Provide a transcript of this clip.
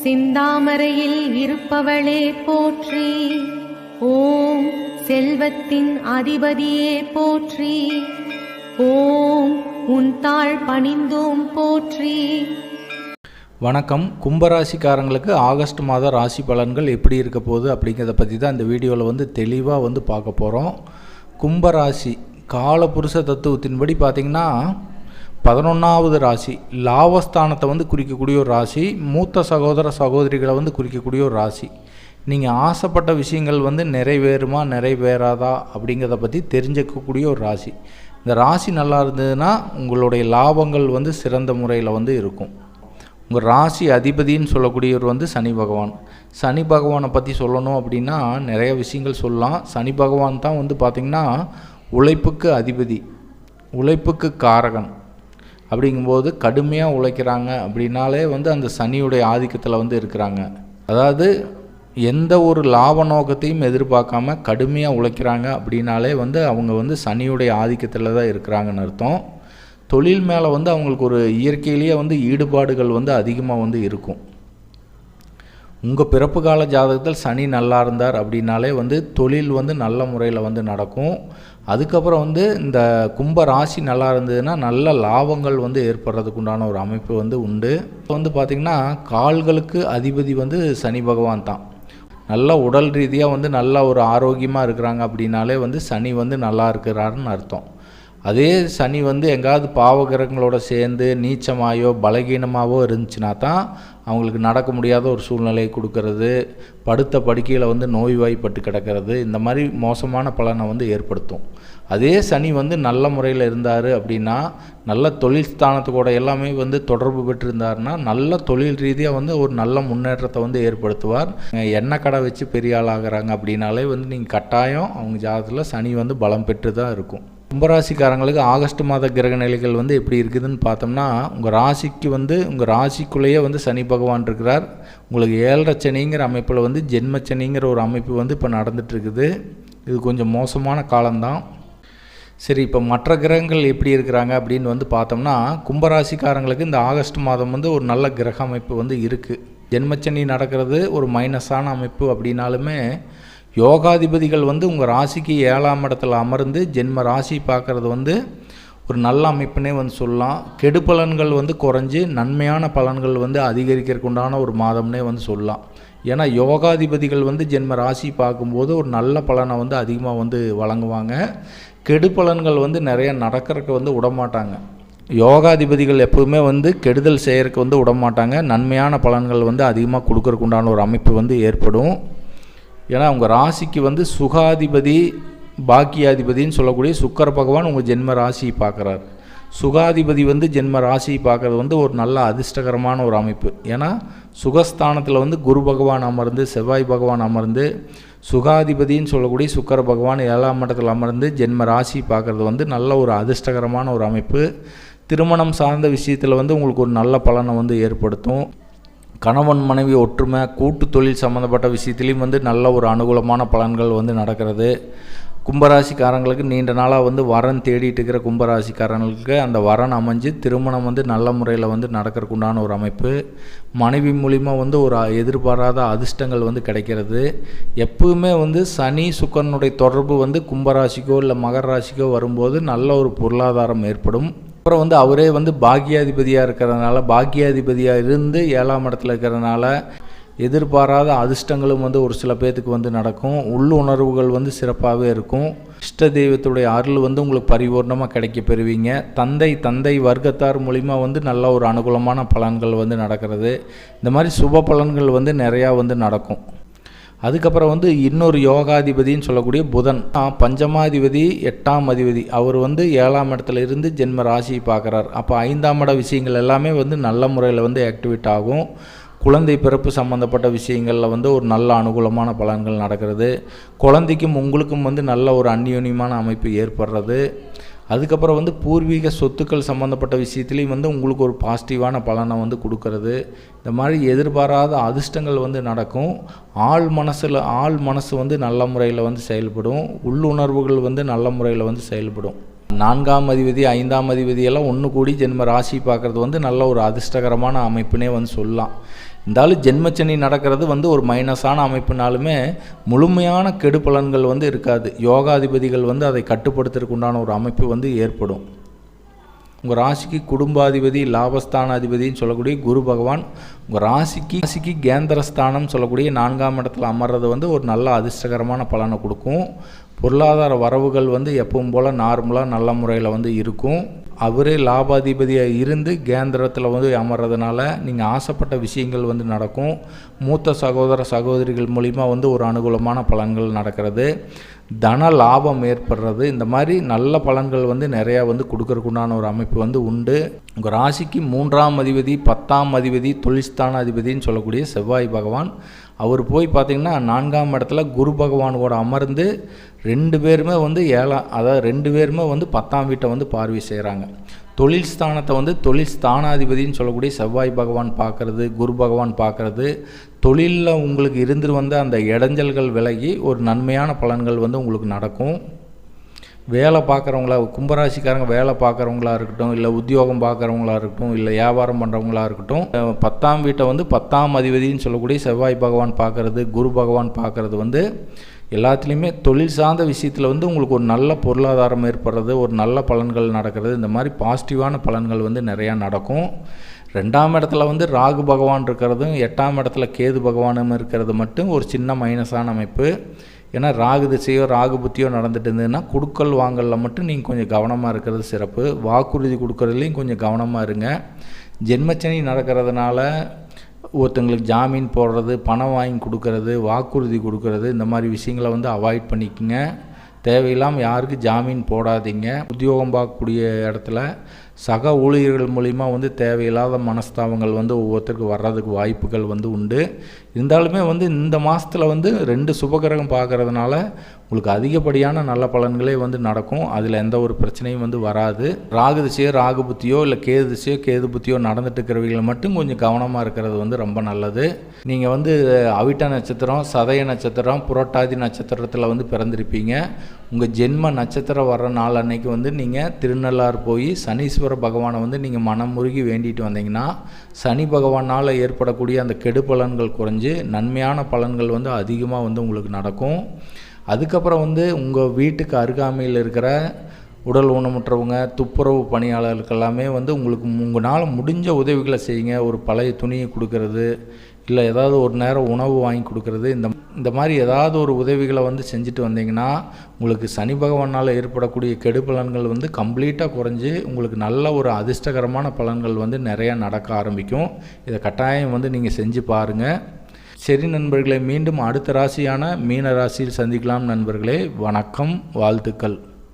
செந்தாமரையில் இருப்பவளே போற்றி. ஓம் செல்வத்தின் அதிபதியே போற்றி. ஓம் உன் தாழ் பணிந்தோம் போற்றி. வணக்கம். கும்பராசிக்காரங்களுக்கு ஆகஸ்ட் மாத ராசி பலன்கள் எப்படி இருக்க போகுது அப்படிங்கிறத பற்றி தான் இந்த வீடியோவில் தெளிவாக பார்க்க போகிறோம். கும்பராசி காலபுருஷ தத்துவத்தின்படி பார்த்திங்கன்னா 11வது ராசி, லாபஸ்தானத்தை குறிக்கக்கூடிய ஒரு ராசி, மூத்த சகோதர சகோதரிகளை குறிக்கக்கூடிய ஒரு ராசி. நீங்கள் ஆசைப்பட்ட விஷயங்கள் நிறைவேறுமா நிறைவேறாதா அப்படிங்கிறத பற்றி தெரிஞ்சுக்கக்கூடிய ஒரு ராசி. இந்த ராசி நல்லா இருந்ததுன்னா உங்களுடைய லாபங்கள் சிறந்த முறையில் இருக்கும். உங்கள் ராசி அதிபதின்னு சொல்லக்கூடியவர் சனி பகவான். சனி பகவானை பற்றி சொல்லணும் அப்படின்னா நிறைய விஷயங்கள் சொல்லலாம். சனி பகவான் தான் பார்த்திங்கன்னா உழைப்புக்கு அதிபதி, உழைப்புக்கு காரகன். அப்படிங்கும்போது கடுமையாக உழைக்கிறாங்க அப்படின்னாலே அந்த சனியுடைய ஆதிக்கத்தில் இருக்கிறாங்க. அதாவது எந்த ஒரு லாப நோக்கத்தையும் எதிர்பார்க்காம கடுமையாக உழைக்கிறாங்க அப்படின்னாலே அவங்க சனியுடைய ஆதிக்கத்தில் தான் இருக்கிறாங்கன்னு அர்த்தம். தொழில் மேலே அவங்களுக்கு ஒரு இயற்கையிலேயே ஈடுபாடுகள் அதிகமாக இருக்கும். உங்கள் பிறப்பு கால ஜாதகத்தில் சனி நல்லா இருந்தார் அப்படின்னாலே தொழில் நல்ல முறையில் நடக்கும். அதுக்கப்புறம் இந்த கும்ப ராசி நல்லா இருந்ததுன்னா நல்ல லாபங்கள் ஏற்படுறதுக்கு உண்டான ஒரு அமைப்பு உண்டு. பார்த்திங்கன்னா கால்களுக்கு அதிபதி சனி பகவான் தான். நல்ல உடல் ரீதியாக நல்ல ஒரு ஆரோக்கியமாக இருக்கிறாங்க அப்படின்னாலே சனி நல்லா இருக்கிறாருன்னு அர்த்தம். அதே சனி எங்காவது பாவகிரகங்களோட சேர்ந்து நீச்சமாயோ பலகீனமாகவோ இருந்துச்சுன்னா தான் அவங்களுக்கு நடக்க முடியாத ஒரு சூழ்நிலையை கொடுக்கறது, படுத்த படுக்கையில் நோய்வாய்ப்பட்டு கிடக்கிறது, இந்த மாதிரி மோசமான பலனை ஏற்படுத்தும். அதே சனி நல்ல முறையில் இருந்தார் அப்படின்னா, நல்ல தொழில் ஸ்தானத்துக்கூட எல்லாமே தொடர்பு பெற்றிருந்தாருன்னா நல்ல தொழில் ரீதியாக ஒரு நல்ல முன்னேற்றத்தை ஏற்படுத்துவார். எண்ணெய் கடை வச்சு பெரிய ஆள் ஆகிறாங்க அப்படின்னாலே நீங்கள் கட்டாயம் அவங்க ஜாதகத்தில் சனி பலம் பெற்று தான் இருக்கும். கும்பராசிக்காரங்களுக்கு ஆகஸ்ட் மாத கிரக நிலைகள் எப்படி இருக்குதுன்னு பார்த்தோம்னா, உங்கள் ராசிக்கு உங்கள் ராசிக்குள்ளேயே சனி பகவான் இருக்கிறார். உங்களுக்கு 7.5 சனிங்கிற அமைப்பில் ஜென்மச்சனிங்கிற ஒரு அமைப்பு இப்போ நடந்துகிட்ருக்குது. இது கொஞ்சம் மோசமான காலம்தான். சரி, இப்போ மற்ற கிரகங்கள் எப்படி இருக்கிறாங்க அப்படின்னு பார்த்தோம்னா, கும்பராசிக்காரங்களுக்கு இந்த ஆகஸ்ட் மாதம் ஒரு நல்ல கிரக அமைப்பு இருக்குது. ஜென்மச்சனி நடக்கிறது ஒரு மைனஸான அமைப்பு அப்படின்னாலுமே யோகாதிபதிகள் உங்கள் ராசிக்கு 7ஆம் இடத்துல அமர்ந்து ஜென்ம ராசி பார்க்குறது ஒரு நல்ல அமைப்புனே சொல்லலாம். கெடு பலன்கள் குறைஞ்சி நன்மையான பலன்கள் அதிகரிக்கிறதுக்கு உண்டான ஒரு மாதம்னே சொல்லலாம். ஏன்னா யோகாதிபதிகள் ஜென்ம ராசி பார்க்கும்போது ஒரு நல்ல பலனை அதிகமாக வழங்குவாங்க. கெடு பலன்கள் நிறைய நடக்கிறதுக்கு விடமாட்டாங்க. யோகாதிபதிகள் எப்போவுமே கெடுதல் செய்கிறதுக்கு விடமாட்டாங்க. நன்மையான பலன்கள் அதிகமாக கொடுக்கறதுக்கு உண்டான ஒரு அமைப்பு ஏற்படும். ஏன்னா உங்கள் ராசிக்கு சுகாதிபதி பாக்கியாதிபதின்னு சொல்லக்கூடிய சுக்கிர பகவான் உங்கள் ஜென்ம ராசியை பார்க்குறார். சுகாதிபதி ஜென்ம ராசியை பார்க்குறது ஒரு நல்ல அதிர்ஷ்டகரமான ஒரு அமைப்பு. ஏன்னா சுகஸ்தானத்தில் குரு பகவான் அமர்ந்து செவ்வாய் பகவான் அமர்ந்து சுகாதிபதின்னு சொல்லக்கூடிய சுக்கிர பகவான் 7ஆம் இடத்தில் அமர்ந்து ஜென்ம ராசி பார்க்குறது நல்ல ஒரு அதிர்ஷ்டகரமான ஒரு அமைப்பு. திருமணம் சார்ந்த விஷயத்தில் உங்களுக்கு ஒரு நல்ல பலனை ஏற்படுத்தும். கணவன் மனைவி ஒற்றுமை, கூட்டு தொழில் சம்மந்தப்பட்ட விஷயத்துலேயும் நல்ல ஒரு அனுகூலமான பலன்கள் நடக்கிறது. கும்பராசிக்காரங்களுக்கு நீண்ட நாளாக வரன் தேடிட்டு இருக்கிற கும்பராசிக்காரங்களுக்கு அந்த வரன் அமைஞ்சு திருமணம் நல்ல முறையில் நடக்கிறதுக்கு உண்டான ஒரு அமைப்பு. மனைவி மூலிமா ஒரு எதிர்பாராத அதிர்ஷ்டங்கள் கிடைக்கிறது. எப்பவுமே சனி சுக்கரனுடைய தொடர்பு கும்பராசிக்கோ இல்லை மகர ராசிக்கோ வரும்போது நல்ல ஒரு பொருளாதாரம் ஏற்படும். அப்புறம் அவரே பாக்கியாதிபதியாக இருக்கிறதுனால, பாக்கியாதிபதியாக இருந்து 7ஆம் இடத்துல இருக்கிறதுனால எதிர்பாராத அதிர்ஷ்டங்களும் ஒரு சில பேர்த்துக்கு நடக்கும். உள்ளுணர்வுகள் சிறப்பாகவே இருக்கும். இஷ்ட தெய்வத்துடைய அருள் உங்களுக்கு பரிபூர்ணமாக கிடைக்க பெறுவீங்க. தந்தை வர்க்கத்தார் மூலிமா நல்ல ஒரு அனுகூலமான பலன்கள் நடக்கிறது. இந்த மாதிரி சுப பலன்கள் நிறையா நடக்கும். அதுக்கப்புறம் இன்னொரு யோகாதிபதின்னு சொல்லக்கூடிய புதன், பஞ்சமாதிபதி 8ஆம் அதிபதி, அவர் 7ஆம் இடத்துல இருந்து ஜென்ம ராசியை பார்க்குறார். அப்போ 5ஆம் இட விஷயங்கள் எல்லாமே நல்ல முறையில் ஆக்டிவேட் ஆகும். குழந்தை பிறப்பு சம்மந்தப்பட்ட விஷயங்களில் ஒரு நல்ல அனுகூலமான பலன்கள் நடக்கிறது. குழந்தைக்கும் உங்களுக்கும் நல்ல ஒரு அந்யோன்யமான அமைப்பு ஏற்படுறது. அதுக்கப்புறம் பூர்வீக சொத்துக்கள் சம்மந்தப்பட்ட விஷயத்துலேயும் உங்களுக்கு ஒரு பாசிட்டிவான பலனை கொடுக்கறது. இந்த மாதிரி எதிர்பாராத அதிர்ஷ்டங்கள் நடக்கும். ஆள் மனசு நல்ல முறையில் செயல்படும். உள்ளுணர்வுகள் நல்ல முறையில் செயல்படும். 4ஆம் அதிபதி 5ஆம் அதிபதியெல்லாம் ஒன்று கூடி ஜென்ம ராசி பார்க்குறது நல்ல ஒரு அதிர்ஷ்டகரமான அமைப்புனே சொல்லலாம். இருந்தாலும் ஜென்மச்சனி நடக்கிறது வந்து ஒரு மைனஸான அமைப்புனாலுமே முழுமையான கெடு பலன்கள் வந்து இருக்காது. யோகாதிபதிகள் வந்து அதை கட்டுப்படுத்துறதுக்கு உண்டான ஒரு அமைப்பு வந்து ஏற்படும். உங்கள் ராசிக்கு குடும்பாதிபதி லாபஸ்தானாதிபதினு சொல்லக்கூடிய குரு பகவான் உங்கள் ராசிக்கு கேந்திரஸ்தானம் சொல்லக்கூடிய 4ஆம் இடத்துல அமர்றது வந்து ஒரு நல்ல அதிர்ஷ்டகரமான பலனை கொடுக்கும். பொருளாதார வரவுகள் வந்து எப்பவும் போல் நார்மலாக நல்ல முறையில் வந்து இருக்கும். அவரே லாபாதிபதியாக இருந்து கேந்திரத்தில் வந்து அமர்றதுனால நீங்கள் ஆசைப்பட்ட விஷயங்கள் வந்து நடக்கும். மூத்த சகோதரிகள் மூலிமா வந்து ஒரு அனுகூலமான பலன்கள் நடக்கிறது. தன லாபம் ஏற்படுறது. இந்த மாதிரி நல்ல பலன்கள் வந்து நிறையா வந்து கொடுக்கறதுக்குண்டான ஒரு அமைப்பு வந்து உண்டு. உங்கள் ராசிக்கு 3ஆம் அதிபதி 10ஆம் அதிபதி தொழில்ஸ்தான அதிபதினு சொல்லக்கூடிய செவ்வாய் பகவான் அவர் போய் பார்த்திங்கன்னா 4ஆம் இடத்துல குரு பகவான் கூட அமர்ந்து 2 பேருமே வந்து 2 பேருமே வந்து 10ஆம் வீட்டை வந்து பார்வை செய்கிறாங்க. தொழில் ஸ்தானத்தை வந்து தொழில் ஸ்தானாதிபதினு சொல்லக்கூடிய செவ்வாய் பகவான் பார்க்குறது, குரு பகவான் பார்க்குறது, தொழிலில் உங்களுக்கு இருந்து வந்த அந்த இடைஞ்சல்கள் விலகி ஒரு நன்மையான பலன்கள் வந்து உங்களுக்கு நடக்கும். வேலை பார்க்குறவங்களா கும்பராசிக்காரங்க வேலை பார்க்குறவங்களா இருக்கட்டும், இல்லை உத்தியோகம் பார்க்குறவங்களா இருக்கட்டும், இல்லை வியாபாரம் பண்ணுறவங்களா இருக்கட்டும், 10ஆம் வீட்டை வந்து 10ஆம் அதிபதினு சொல்லக்கூடிய செவ்வாய் பகவான் பார்க்குறது, குரு பகவான் பார்க்குறது வந்து எல்லாத்துலேயுமே தொழில் சார்ந்த விஷயத்தில் வந்து உங்களுக்கு ஒரு நல்ல பொருளாதாரம் ஏற்படுறது, ஒரு நல்ல பலன்கள் நடக்கிறது, இந்த மாதிரி பாசிட்டிவான பலன்கள் வந்து நிறையா நடக்கும். 2ஆம் இடத்துல வந்து ராகு பகவான் இருக்கிறதும் 8ஆம் இடத்துல கேது பகவானும் இருக்கிறது மட்டும் ஒரு சின்ன மைனஸான அமைப்பு. ஏன்னா ராகு திசையோ ராகு புத்தியோ நடந்துட்டு இருந்ததுன்னா கொடுக்கல் வாங்கலில் மட்டும் நீங்கள் கொஞ்சம் கவனமாக இருக்கிறது சிறப்பு. வாக்குறுதி கொடுக்குறதுலையும் கொஞ்சம் கவனமாக இருங்க. ஜென்மச்சனி நடக்கிறதுனால ஒருத்தங்களுக்கு ஜாமீன் போடுறது, பணம் வாங்கி கொடுக்கறது, வாக்குறுதி கொடுக்கறது, இந்த மாதிரி விஷயங்களை வந்து அவாய்ட் பண்ணிக்கோங்க. தேவையில்லாமல் யாருக்கு ஜாமீன் போடாதீங்க. உத்தியோகம் பார்க்கக்கூடிய இடத்துல சக ஊழியர்கள் மூலிமா வந்து தேவையில்லாத மனஸ்தாபங்கள் வந்து ஒவ்வொருத்தருக்கு வர்றதுக்கு வாய்ப்புகள் வந்து உண்டு. இருந்தாலுமே வந்து இந்த மாதத்தில் வந்து 2 சுபகிரகம் பார்க்குறதுனால உங்களுக்கு அதிகப்படியான நல்ல பலன்களே வந்து நடக்கும். அதில் எந்த ஒரு பிரச்சனையும் வந்து வராது. ராகு திசையோ ராகு புத்தியோ இல்லை கேது திசையோ கேது புத்தியோ நடந்துட்டு இருக்கிறவங்களை மட்டும் கொஞ்சம் கவனமாக இருக்கிறது வந்து ரொம்ப நல்லது. நீங்கள் வந்து அவிட்ட நட்சத்திரம், சதய நட்சத்திரம், புரட்டாதி நட்சத்திரத்தில் வந்து பிறந்திருப்பீங்க. உங்கள் ஜென்ம நட்சத்திரம் வர்ற நாள் அன்னைக்கு வந்து நீங்கள் திருநள்ளாறு போய் சனீஸ்வர பகவானை வந்து நீங்கள் மனமுருகி வேண்டிட்டு வந்தீங்கன்னா சனி பகவானால் ஏற்படக்கூடிய அந்த கெடு பலன்கள் குறைஞ்சி நன்மையான பலன்கள் வந்து அதிகமாக வந்து உங்களுக்கு நடக்கும். அதுக்கப்புறம் வந்து உங்கள் வீட்டுக்கு அருகாமையில் இருக்கிற உடல் ஊனமுற்றவங்க, துப்புரவு பணியாளர்களுக்கெல்லாமே வந்து உங்களால் முடிஞ்ச உதவிகளை செய்யுங்க. ஒரு பழைய துணியை கொடுக்கறது, இல்லை ஏதாவது ஒரு நேரம் உணவு வாங்கி கொடுக்கறது, இந்த மாதிரி ஏதாவது ஒரு உதவிகளை வந்து செஞ்சுட்டு வந்தீங்கன்னா உங்களுக்கு சனி பகவானால் ஏற்படக்கூடிய கெடு பலன்கள் வந்து கம்ப்ளீட்டாக குறைஞ்சி உங்களுக்கு நல்ல ஒரு அதிர்ஷ்டகரமான பலன்கள் வந்து நிறையா நடக்க ஆரம்பிக்கும். இதை கட்டாயம் வந்து நீங்கள் செஞ்சு பாருங்கள். சரி நண்பர்களே, மீண்டும் அடுத்த ராசியான மீன ராசியில் சந்திக்கலாம் நண்பர்களே. வணக்கம், வாழ்த்துக்கள்.